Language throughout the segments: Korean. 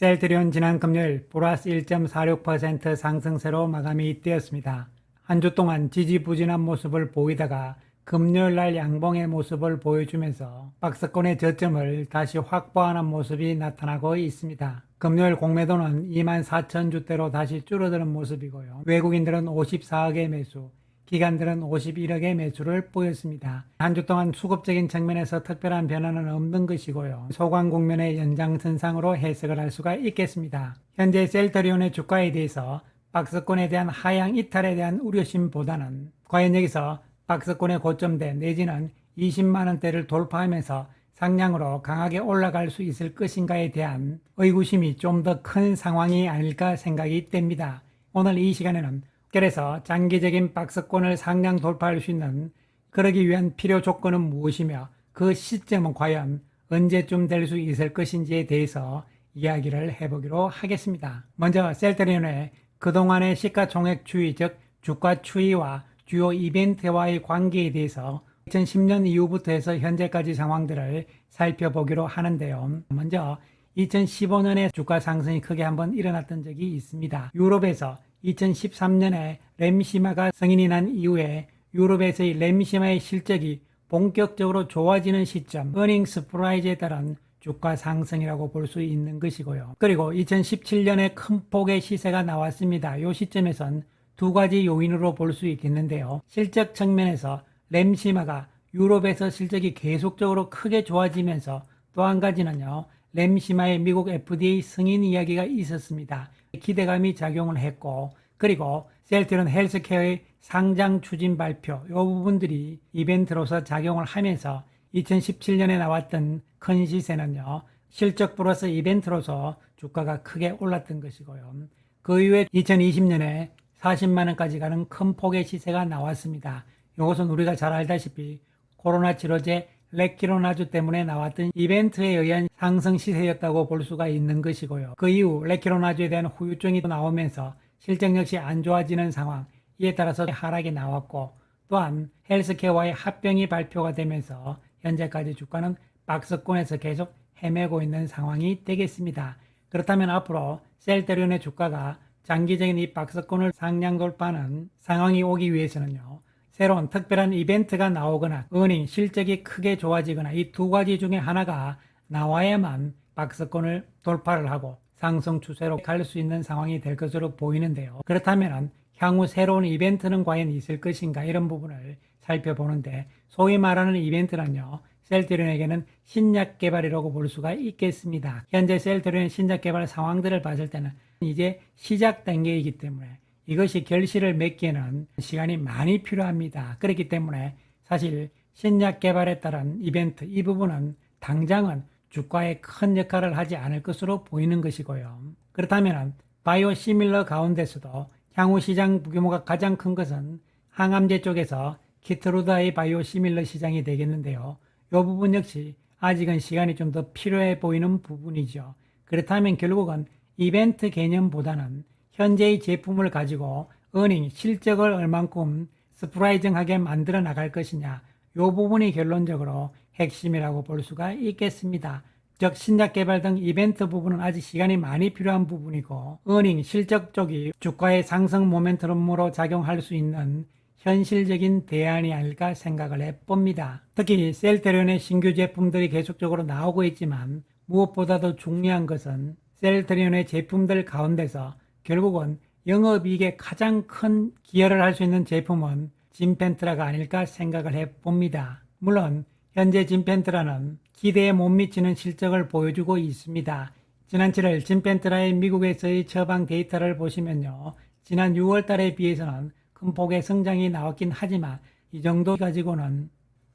셀트리온 지난 금요일 플러스 1.46% 상승세로 마감이 되었습니다. 한 주 동안 지지부진한 모습을 보이다가 금요일 날 양봉의 모습을 보여주면서 박스권의 저점을 다시 확보하는 모습이 나타나고 있습니다. 금요일 공매도는 24,000주대로 다시 줄어드는 모습이고요. 외국인들은 54억의 매수, 기관들은 51억의 매수를 보였습니다. 한 주 동안 수급적인 측면에서 특별한 변화는 없는 것이고요. 소강 국면의 연장선상으로 해석을 할 수가 있겠습니다. 현재 셀트리온의 주가에 대해서 박스권에 대한 하향 이탈에 대한 우려심보다는 과연 여기서 박스권의 고점대 내지는 20만원대를 돌파하면서 상향으로 강하게 올라갈 수 있을 것인가에 대한 의구심이 좀 더 큰 상황이 아닐까 생각이 됩니다. 오늘 이 시간에는 그래서 장기적인 박스권을 상향 돌파할 수 있는 그러기 위한 필요 조건은 무엇이며 그 시점은 과연 언제쯤 될 수 있을 것인지에 대해서 이야기를 해보기로 하겠습니다. 먼저 셀트리온의 그동안의 시가총액 추이 즉 주가 추이와 주요 이벤트와의 관계에 대해서 2010년 이후부터 해서 현재까지 상황들을 살펴보기로 하는데요. 먼저 2015년에 주가 상승이 크게 한번 일어났던 적이 있습니다. 유럽에서 2013년에 램시마가 승인이 난 이후에 유럽에서의 램시마의 실적이 본격적으로 좋아지는 시점, 어닝 서프라이즈에 따른 주가 상승이라고 볼 수 있는 것이고요. 그리고 2017년에 큰 폭의 시세가 나왔습니다. 이 시점에선 두 가지 요인으로 볼 수 있겠는데요. 실적 측면에서 램시마가 유럽에서 실적이 계속적으로 크게 좋아지면서 또 한 가지는요. 램시마의 미국 FDA 승인 이야기가 있었습니다. 기대감이 작용을 했고 그리고 셀트리온 헬스케어의 상장 추진 발표 이 부분들이 이벤트로서 작용을 하면서 2017년에 나왔던 큰 시세는요. 실적 플러스 이벤트로서 주가가 크게 올랐던 것이고요. 그 이후에 2020년에 40만원까지 가는 큰 폭의 시세가 나왔습니다. 이것은 우리가 잘 알다시피 코로나 치료제 레키로나주 때문에 나왔던 이벤트에 의한 상승 시세였다고 볼 수가 있는 것이고요. 그 이후 레키로나주에 대한 후유증이 나오면서 실적 역시 안 좋아지는 상황, 이에 따라서 하락이 나왔고 또한 헬스케어와의 합병이 발표가 되면서 현재까지 주가는 박스권에서 계속 헤매고 있는 상황이 되겠습니다. 그렇다면 앞으로 셀트리온의 주가가 장기적인 이 박스권을 상향 돌파하는 상황이 오기 위해서는요. 새로운 특별한 이벤트가 나오거나 어닝 실적이 크게 좋아지거나 이 두 가지 중에 하나가 나와야만 박스권을 돌파를 하고 상승 추세로 갈 수 있는 상황이 될 것으로 보이는데요. 그렇다면 향후 새로운 이벤트는 과연 있을 것인가 이런 부분을 살펴보는데 소위 말하는 이벤트는요. 셀트리온에게는 신약 개발이라고 볼 수가 있겠습니다. 현재 셀트리온의 신약 개발 상황들을 봤을 때는 이제 시작 단계이기 때문에 이것이 결실을 맺기에는 시간이 많이 필요합니다. 그렇기 때문에 사실 신약 개발에 따른 이벤트 이 부분은 당장은 주가에 큰 역할을 하지 않을 것으로 보이는 것이고요. 그렇다면 바이오 시밀러 가운데서도 향후 시장 규모가 가장 큰 것은 항암제 쪽에서 키트루다의 바이오 시밀러 시장이 되겠는데요. 이 부분 역시 아직은 시간이 좀 더 필요해 보이는 부분이죠. 그렇다면 결국은 이벤트 개념보다는 현재의 제품을 가지고 어닝, 실적을 얼만큼 서프라이징하게 만들어 나갈 것이냐 이 부분이 결론적으로 핵심이라고 볼 수가 있겠습니다. 즉 신약 개발 등 이벤트 부분은 아직 시간이 많이 필요한 부분이고 어닝, 실적 쪽이 주가의 상승 모멘텀으로 작용할 수 있는 현실적인 대안이 아닐까 생각을 해봅니다. 특히 셀트리온의 신규 제품들이 계속적으로 나오고 있지만 무엇보다도 중요한 것은 셀트리온의 제품들 가운데서 결국은 영업이익에 가장 큰 기여를 할 수 있는 제품은 진펜트라가 아닐까 생각을 해봅니다. 물론 현재 진펜트라는 기대에 못 미치는 실적을 보여주고 있습니다. 지난 7월 진펜트라의 미국에서의 처방 데이터를 보시면요. 지난 6월 달에 비해서는 큰 폭의 성장이 나왔긴 하지만 이 정도 가지고는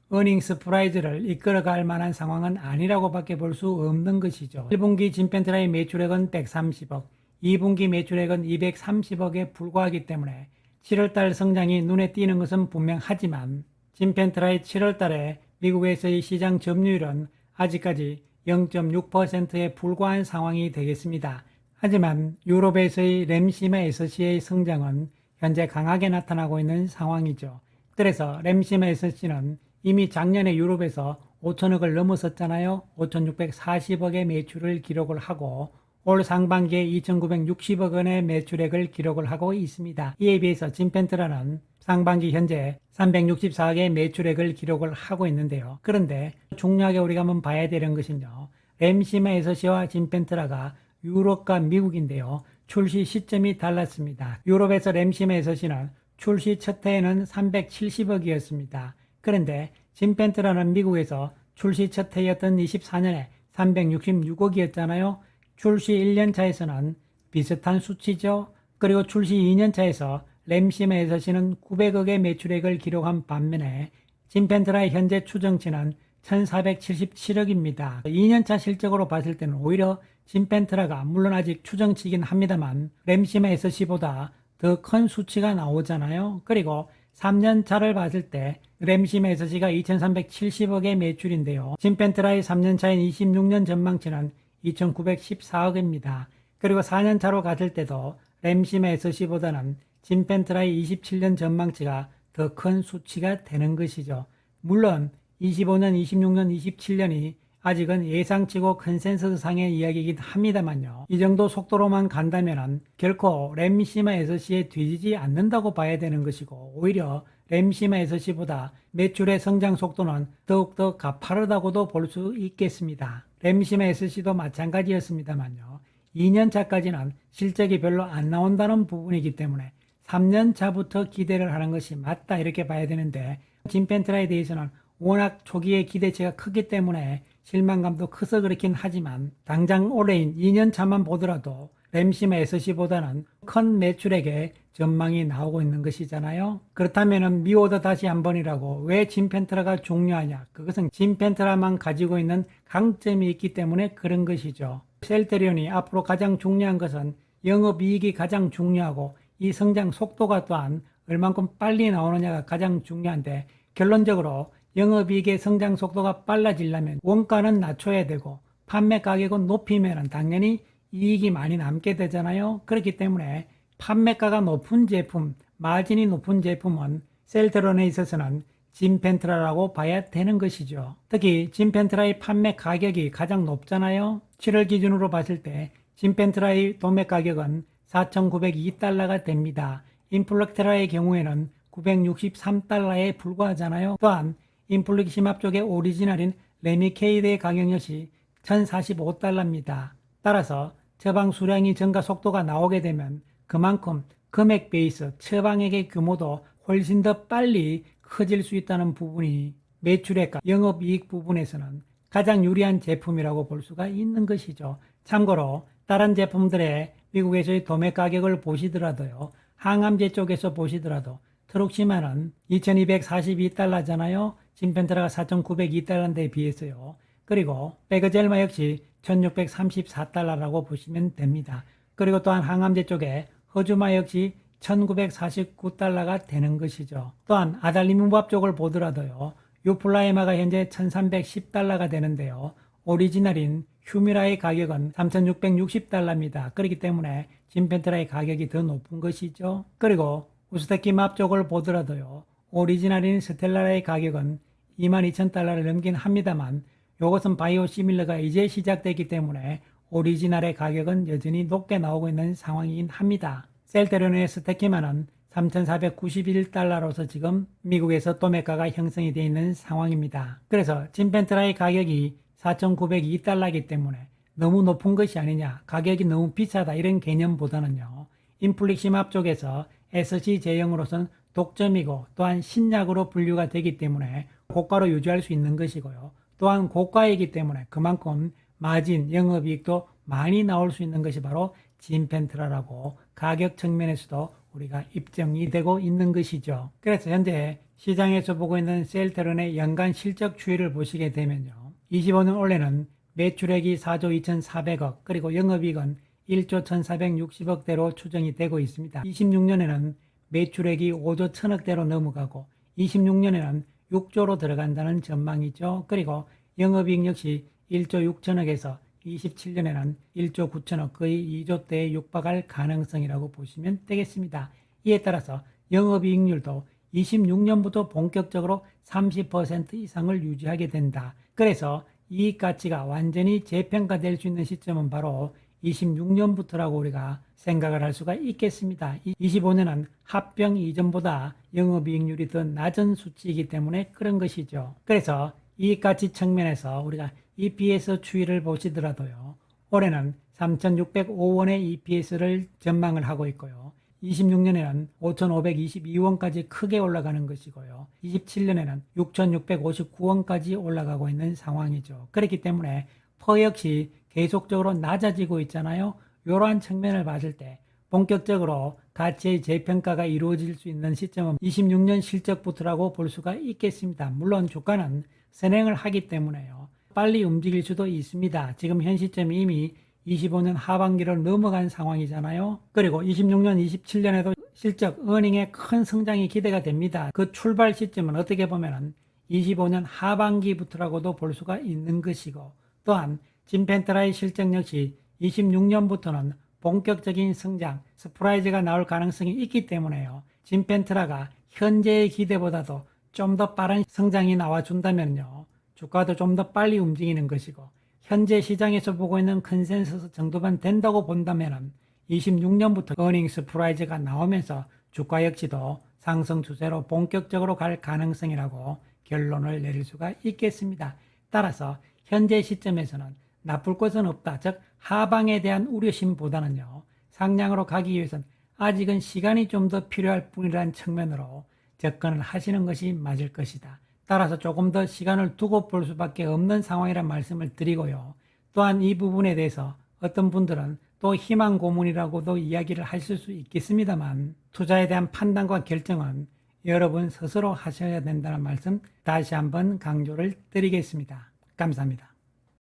어닝 서프라이즈를 이끌어갈 만한 상황은 아니라고 밖에 볼 수 없는 것이죠. 1분기 진펜트라의 매출액은 130억, 2분기 매출액은 230억에 불과하기 때문에 7월달 성장이 눈에 띄는 것은 분명하지만 진펜트라의 7월달에 미국에서의 시장 점유율은 아직까지 0.6%에 불과한 상황이 되겠습니다. 하지만 유럽에서의 램시마 SC의 성장은 현재 강하게 나타나고 있는 상황이죠. 그래서 램시마 SC는 이미 작년에 유럽에서 5천억을 넘었었잖아요. 5,640억의 매출을 기록을 하고 올 상반기에 2,960억 원의 매출액을 기록을 하고 있습니다. 이에 비해서 진펜트라는 상반기 현재 364억의 매출액을 기록을 하고 있는데요. 그런데 중요하게 우리가 한번 봐야 되는 것은요. 램시마 SC와 진펜트라가 유럽과 미국인데요. 출시 시점이 달랐습니다. 유럽에서 램시마 SC는 출시 첫 해에는 370억이었습니다. 그런데 진펜트라는 미국에서 출시 첫 해였던 24년에 366억이었잖아요. 출시 1년 차에서는 비슷한 수치죠. 그리고 출시 2년 차에서 램시마 SC는 900억의 매출액을 기록한 반면에 진펜트라의 현재 추정치는 1477억입니다. 2년차 실적으로 봤을 때는 오히려 진펜트라가 물론 아직 추정치긴 합니다만 램시마 SC보다 더 큰 수치가 나오잖아요. 그리고 3년차를 봤을 때 램시마 SC가 2370억의 매출인데요. 진펜트라의 3년차인 26년 전망치는 2914억입니다. 그리고 4년차로 갔을 때도 램시마 SC보다는 진펜트라의 27년 전망치가 더 큰 수치가 되는 것이죠. 물론 25년, 26년, 27년이 아직은 예상치고 컨센서스상의 이야기이긴 합니다만요. 이 정도 속도로만 간다면 결코 램시마 SC에 뒤지지 않는다고 봐야 되는 것이고 오히려 램시마 SC보다 매출의 성장 속도는 더욱더 가파르다고도 볼 수 있겠습니다. 램시마 SC도 마찬가지였습니다만요. 2년차까지는 실적이 별로 안 나온다는 부분이기 때문에 3년차부터 기대를 하는 것이 맞다 이렇게 봐야 되는데 진펜트라에 대해서는 워낙 초기에 기대치가 크기 때문에 실망감도 커서 그렇긴 하지만 당장 올해인 2년차만 보더라도 램시마 SC보다는 큰 매출액의 전망이 나오고 있는 것이잖아요. 그렇다면 미워도 다시 한 번이라고 왜 진펜트라가 중요하냐? 그것은 진펜트라만 가지고 있는 강점이 있기 때문에 그런 것이죠. 셀트리온이 앞으로 가장 중요한 것은 영업이익이 가장 중요하고 이 성장 속도가 또한 얼만큼 빨리 나오느냐가 가장 중요한데 결론적으로 영업이익의 성장 속도가 빨라지려면 원가는 낮춰야 되고 판매 가격은 높이면 당연히 이익이 많이 남게 되잖아요. 그렇기 때문에 판매가가 높은 제품, 마진이 높은 제품은 셀트리온에 있어서는 진펜트라라고 봐야 되는 것이죠. 특히 진펜트라의 판매 가격이 가장 높잖아요. 7월 기준으로 봤을 때 진펜트라의 도매 가격은 4,902달러가 됩니다. 인플렉트라의 경우에는 963달러에 불과하잖아요. 또한 인플렉시맙 쪽의 오리지널인 레미케이드의 가격 역시 1,045달러입니다. 따라서 처방 수량이 증가 속도가 나오게 되면 그만큼 금액 베이스, 처방액의 규모도 훨씬 더 빨리 커질 수 있다는 부분이 매출액과 영업이익 부분에서는 가장 유리한 제품이라고 볼 수가 있는 것이죠. 참고로 다른 제품들의 미국에서의 도매 가격을 보시더라도요. 항암제 쪽에서 보시더라도 트룩시마는 2,242달러잖아요. 진펜트라가 4,902달러인데 비해서요. 그리고 베그젤마 역시 1,634달러라고 보시면 됩니다. 그리고 또한 항암제 쪽에 허주마 역시 1,949달러가 되는 것이죠. 또한 아달리뮴밥 쪽을 보더라도요. 유플라이마가 현재 1,310달러가 되는데요. 오리지널인 휴미라의 가격은 3,660달러입니다. 그렇기 때문에 진펜트라의 가격이 더 높은 것이죠. 그리고 우스테키맙 쪽을 보더라도요. 오리지널인 스텔라의 가격은 22,000달러를 넘긴 합니다만 이것은 바이오시밀러가 이제 시작되기 때문에 오리지널의 가격은 여전히 높게 나오고 있는 상황이긴 합니다. 셀트리온의 스테키마는 3,491달러로서 지금 미국에서 도매가가 형성이 되어 있는 상황입니다. 그래서 진펜트라의 가격이 4,902달러이기 때문에 너무 높은 것이 아니냐, 가격이 너무 비싸다 이런 개념보다는요. 인플릭시맙 쪽에서 SC 제형으로서는 독점이고 또한 신약으로 분류가 되기 때문에 고가로 유지할 수 있는 것이고요. 또한 고가이기 때문에 그만큼 마진, 영업이익도 많이 나올 수 있는 것이 바로 진펜트라라고 가격 측면에서도 우리가 입증이 되고 있는 것이죠. 그래서 현재 시장에서 보고 있는 셀트리온의 연간 실적 추이를 보시게 되면요. 25년 올해는 매출액이 4조 2,400억 그리고 영업이익은 1조 1,460억대로 추정이 되고 있습니다. 26년에는 매출액이 5조 1,000억대로 넘어가고 26년에는 6조로 들어간다는 전망이죠. 그리고 영업이익 역시 1조 6천억에서 27년에는 1조 9천억 거의 2조대에 육박할 가능성이라고 보시면 되겠습니다. 이에 따라서 영업이익률도 26년부터 본격적으로 30% 이상을 유지하게 된다. 그래서 이익 가치가 완전히 재평가될 수 있는 시점은 바로 26년부터라고 우리가 생각을 할 수가 있겠습니다. 25년은 합병 이전보다 영업이익률이 더 낮은 수치이기 때문에 그런 것이죠. 그래서 이익가치 측면에서 우리가 EPS 추이를 보시더라도요. 올해는 3,605원의 EPS를 전망을 하고 있고요. 26년에는 5,522원까지 크게 올라가는 것이고요. 27년에는 6,659원까지 올라가고 있는 상황이죠. 그렇기 때문에 퍼 역시 계속적으로 낮아지고 있잖아요. 이러한 측면을 봤을 때 본격적으로 가치의 재평가가 이루어질 수 있는 시점은 26년 실적부터라고 볼 수가 있겠습니다. 물론 주가는 선행을 하기 때문에요. 빨리 움직일 수도 있습니다. 지금 현 시점이 이미 25년 하반기를 넘어간 상황이잖아요. 그리고 26년, 27년에도 실적, 어닝의 큰 성장이 기대가 됩니다. 그 출발 시점은 어떻게 보면 25년 하반기부터라고도 볼 수가 있는 것이고, 또한 진펜트라의 실적 역시 26년부터는 본격적인 성장, 서프라이즈가 나올 가능성이 있기 때문에요. 진펜트라가 현재의 기대보다도 좀 더 빠른 성장이 나와준다면요. 주가도 좀 더 빨리 움직이는 것이고, 현재 시장에서 보고 있는 컨센서스 정도만 된다고 본다면 26년부터 어닝 서프라이즈가 나오면서 주가 역시도 상승 추세로 본격적으로 갈 가능성이라고 결론을 내릴 수가 있겠습니다. 따라서 현재 시점에서는 나쁠 것은 없다. 즉 하방에 대한 우려심보다는요. 상향으로 가기 위해서는 아직은 시간이 좀 더 필요할 뿐이라는 측면으로 접근을 하시는 것이 맞을 것이다. 따라서 조금 더 시간을 두고 볼 수밖에 없는 상황이란 말씀을 드리고요. 또한 이 부분에 대해서 어떤 분들은 또 희망 고문이라고도 이야기를 하실 수 있겠습니다만 투자에 대한 판단과 결정은 여러분 스스로 하셔야 된다는 말씀 다시 한번 강조를 드리겠습니다. 감사합니다.